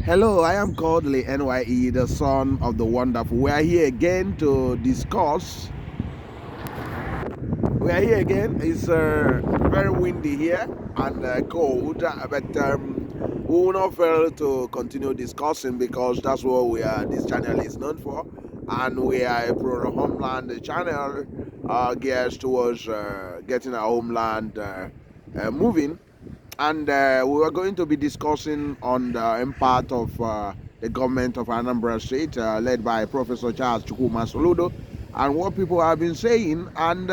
Hello, I am Kodili-nye, the son of the wonderful. We are here again to discuss. We are here again. It's very windy here and cold, but we will not fail to continue discussing because that's what this channel is known for, and we are a pro-homeland channel geared towards getting our homeland moving. And we were going to be discussing on the impact of the government of Anambra State, led by Professor Charles Soludo, and what people have been saying. And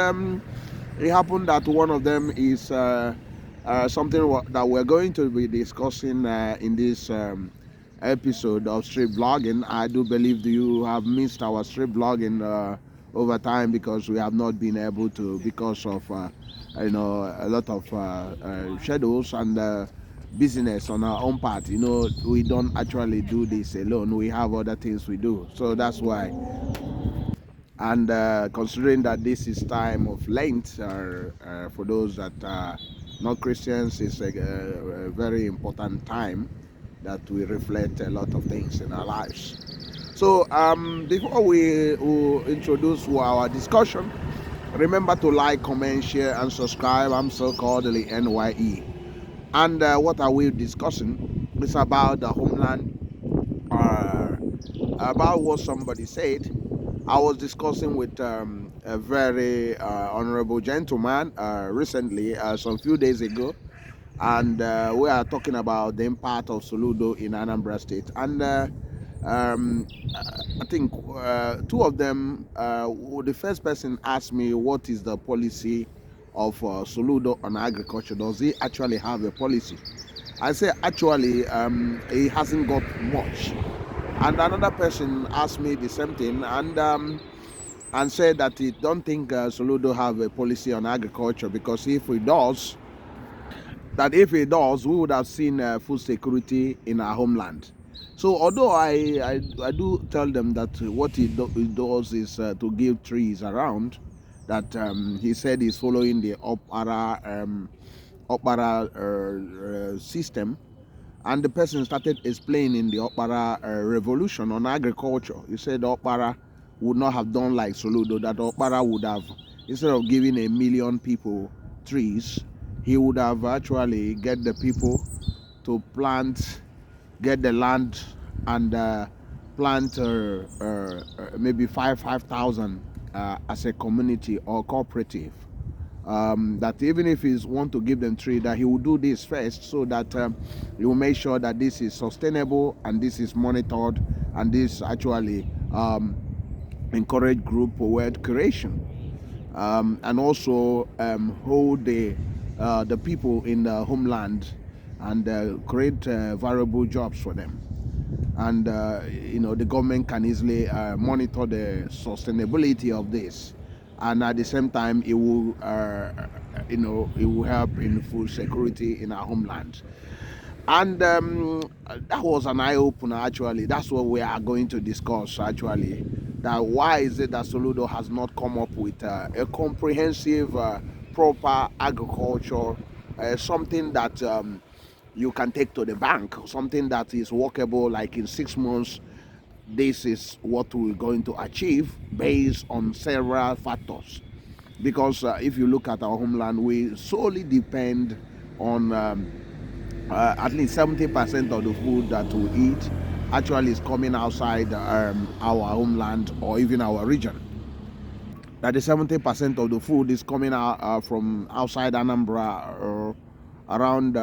it happened that one of them is something that we're going to be discussing in this episode of street blogging. I do believe you have missed our street blogging over time because we have not been able to because of a lot of schedules and business on our own part. We don't actually do this alone. We have other things we do, so that's why. And considering that this is time of Lent, for those that are not Christians, is a very important time that we reflect a lot of things in our lives. So before we introduce our discussion, remember to like, comment, share, and subscribe. I'm so Kodili-nye. And what are we discussing? It's about the homeland, uh, about what somebody said. I was discussing with a very honorable gentleman recently, some few days ago, and we are talking about the impact of Soludo in Anambra State. And um, I think two of them, the first person asked me, what is the policy of Soludo on agriculture? Does he actually have a policy? I say, actually, he hasn't got much. And another person asked me the same thing, and said that he don't think Soludo have a policy on agriculture, because if he does, we would have seen food security in our homeland. So although I do tell them that what he does is to give trees around, that he said he's following the Opara system. And the person started explaining the Opara revolution on agriculture. He said Opara would not have done like Soludo, that Opara would have, instead of giving 1 million people trees, he would have actually get the people to plant, get the land, and plant maybe 5,000 as a community or cooperative. That even if he want to give them tree, that he will do this first, so that he will make sure that this is sustainable and this is monitored, and this actually encourage group wealth creation, and also hold the people in the homeland, and create variable jobs for them. And the government can easily monitor the sustainability of this, and at the same time it will help in food security in our homeland. And that was an eye-opener. Actually, that's what we are going to discuss, actually, that why is it that Soludo has not come up with a comprehensive proper agriculture, something that you can take to the bank, something that is workable, like in 6 months this is what we're going to achieve, based on several factors. Because if you look at our homeland, we solely depend on at least 70% of the food that we eat actually is coming outside our homeland, or even our region. That the 70% of the food is coming out from outside Anambra, or around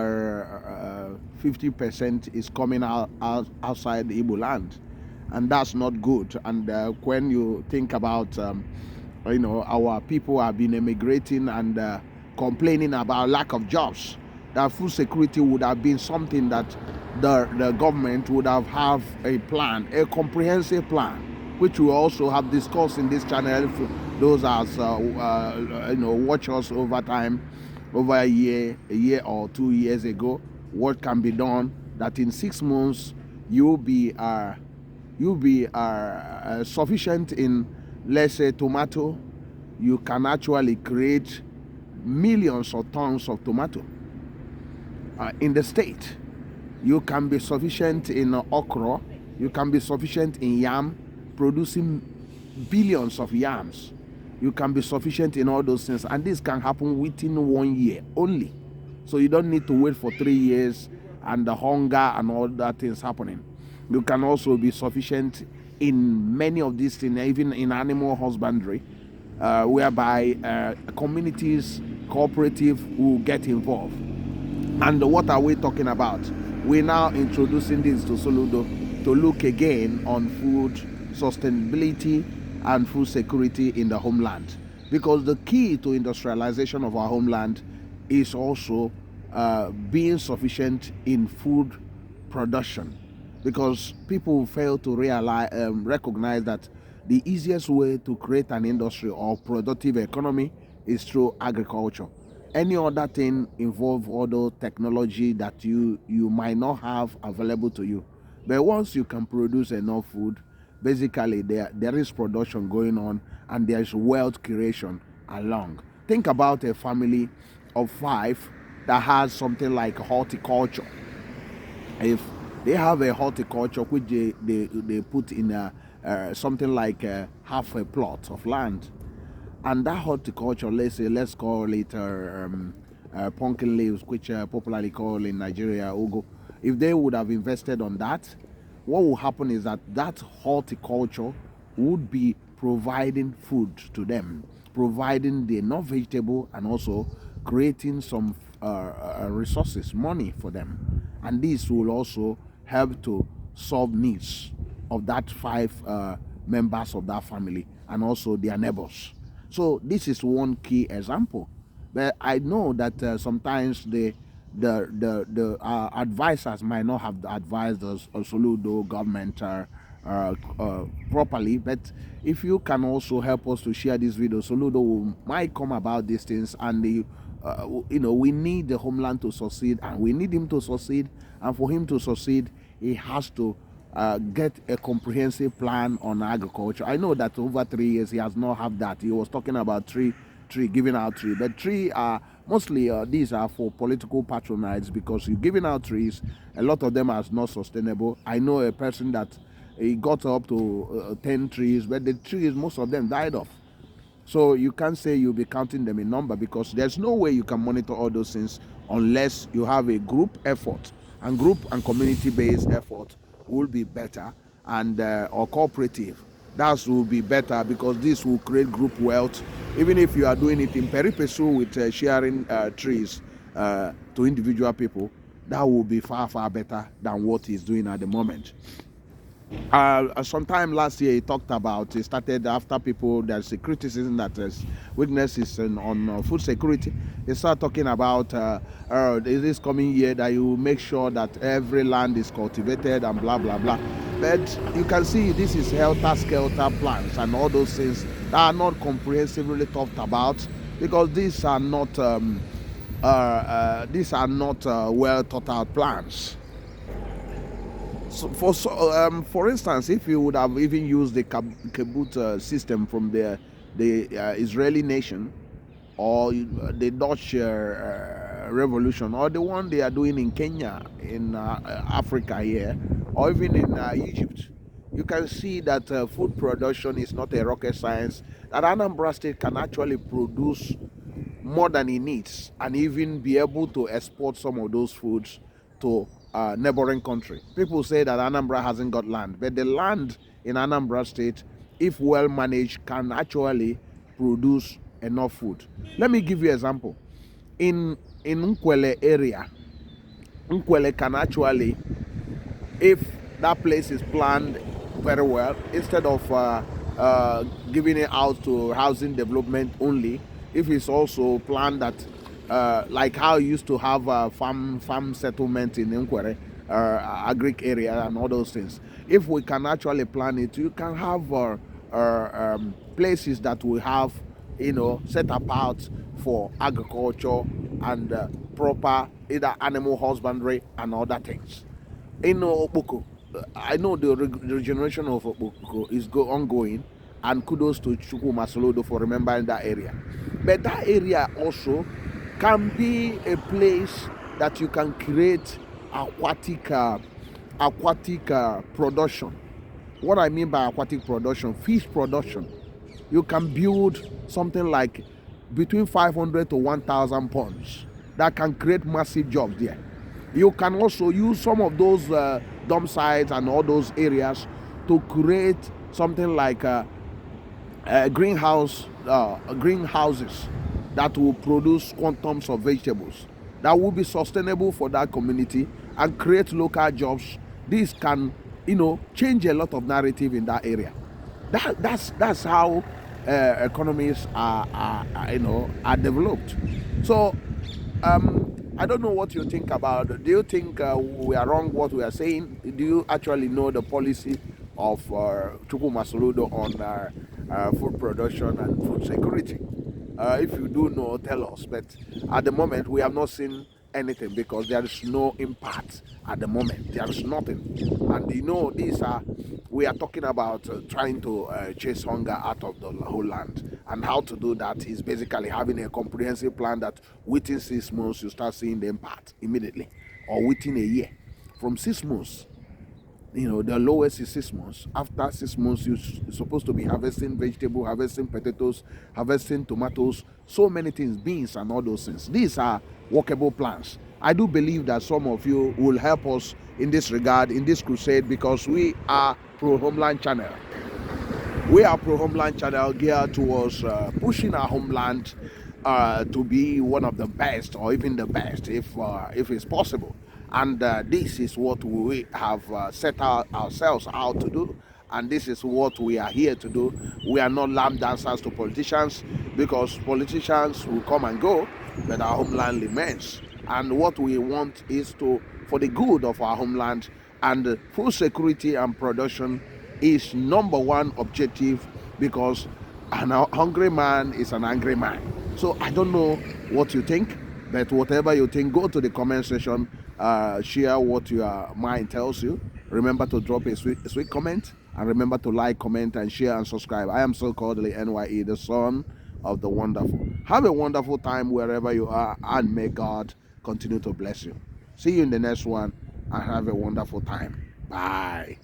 50% is coming outside the Igbo land, and that's not good. And when you think about our people have been emigrating and complaining about lack of jobs, that food security would have been something that the government would have a plan, a comprehensive plan, which we also have discussed in this channel. Those as watch us over time, over a year or 2 years ago, what can be done, that in 6 months you'll be sufficient in, let's say, tomato. You can actually create millions of tons of tomato in the state. You can be sufficient in okra. You can be sufficient in yam, producing billions of yams. You can be sufficient in all those things, and this can happen within 1 year only. So you don't need to wait for 3 years and the hunger and all that things happening. You can also be sufficient in many of these things, even in animal husbandry, whereby communities, cooperative will get involved. And what are we talking about? We're now introducing this to Soludo to look again on food sustainability and food security in the homeland. Because the key to industrialization of our homeland is also being sufficient in food production. Because people fail to recognize that the easiest way to create an industry or productive economy is through agriculture. Any other thing involve other technology that you might not have available to you. But once you can produce enough food, basically there is production going on and there is wealth creation along. Think about a family of 5 that has something like horticulture. If they have a horticulture which they put in something like half a plot of land, and that horticulture, let's call it pumpkin leaves, which popularly called in Nigeria ugu. If they would have invested on that, what will happen is that horticulture would be providing food to them, providing the enough vegetable and also creating some resources, money for them. And this will also help to solve needs of that 5 members of that family and also their neighbors. So this is one key example. But I know that sometimes the advisors might not have advised us Soludo government properly. But if you can also help us to share this video, Soludo might come about these things, and we need the homeland to succeed, and we need him to succeed. And for him to succeed, he has to get a comprehensive plan on agriculture. I know that over 3 years he has not had that. He was talking about tree giving out tree, but tree are mostly these are for political patronage, because you're giving out trees, a lot of them are not sustainable. I know a person that he got up to 10 trees, but the trees, most of them died off. So you can't say you'll be counting them in number, because there's no way you can monitor all those things unless you have a group effort, and group and community based effort will be better, and or cooperative, that will be better, because this will create group wealth. Even if you are doing it in peri passu with sharing trees to individual people, that will be far better than what he's doing at the moment. Sometime last year he started after people, there's a criticism that there's weaknesses on food security. He started talking about this coming year that you make sure that every land is cultivated and blah blah blah. But you can see this is helter-skelter plans and all those things that are not comprehensively talked about, because these are not well thought out plans. So for instance, if you would have even used the kibbutz system from the Israeli nation, or the Dutch revolution, or the one they are doing in Kenya, in Africa here, or even in Egypt, you can see that food production is not a rocket science, that Anambra State can actually produce more than it needs, and even be able to export some of those foods to neighboring country. People say that Anambra hasn't got land, but the land in Anambra State, if well managed, can actually produce enough food. Let me give you an example. In Nkwele area, Nkwele can actually, if that place is planned very well, instead of giving it out to housing development only, if it's also planned that like how you used to have farm settlement in Nkwere, agric area and all those things. If we can actually plan it, you can have places that we have, set apart for agriculture and proper either animal husbandry and other things. In Okpoko, I know the regeneration of Okpoko is ongoing, and kudos to Gov.Soludo for remembering that area. But that area also can be a place that you can create aquatic production. What I mean by aquatic production, fish production. You can build something like between 500 to 1,000 ponds that can create massive jobs there. You can also use some of those dump sites and all those areas to create something like greenhouses that will produce quantums of vegetables that will be sustainable for that community and create local jobs. This can, change a lot of narrative in that area. That's how economies are developed. So I don't know what you think about it. Do you think we are wrong what we are saying? Do you actually know the policy of Gov.Soludo on food production and food security? If you do know, tell us. But at the moment, we have not seen anything because there is no impact at the moment. There is nothing. And these are, we are talking about trying to chase hunger out of the whole land. And how to do that is basically having a comprehensive plan that within 6 months you start seeing the impact immediately, or within a year. From 6 months, the lowest is 6 months. After 6 months, you're supposed to be harvesting vegetable, harvesting potatoes, harvesting tomatoes, so many things, beans and all those things. These are workable plans. I do believe that some of you will help us in this regard, in this crusade, because we are Pro Homeland Channel. We are Pro Homeland Channel geared towards pushing our homeland to be one of the best, or even the best, if it's possible. And this is what we have set ourselves out to do, and this is what we are here to do. We are not lamb dancers to politicians, because politicians will come and go, but our homeland remains. And what we want is for the good of our homeland, and food security and production is number one objective, because an hungry man is an angry man. So I don't know what you think, but whatever you think, go to the comment section, share what your mind tells you. Remember to drop a sweet comment, and remember to like, comment, and share and subscribe. I am so Kodili-nye, the son of the wonderful. Have a wonderful time wherever you are, and may God continue to bless you. See you in the next one, and have a wonderful time. Bye.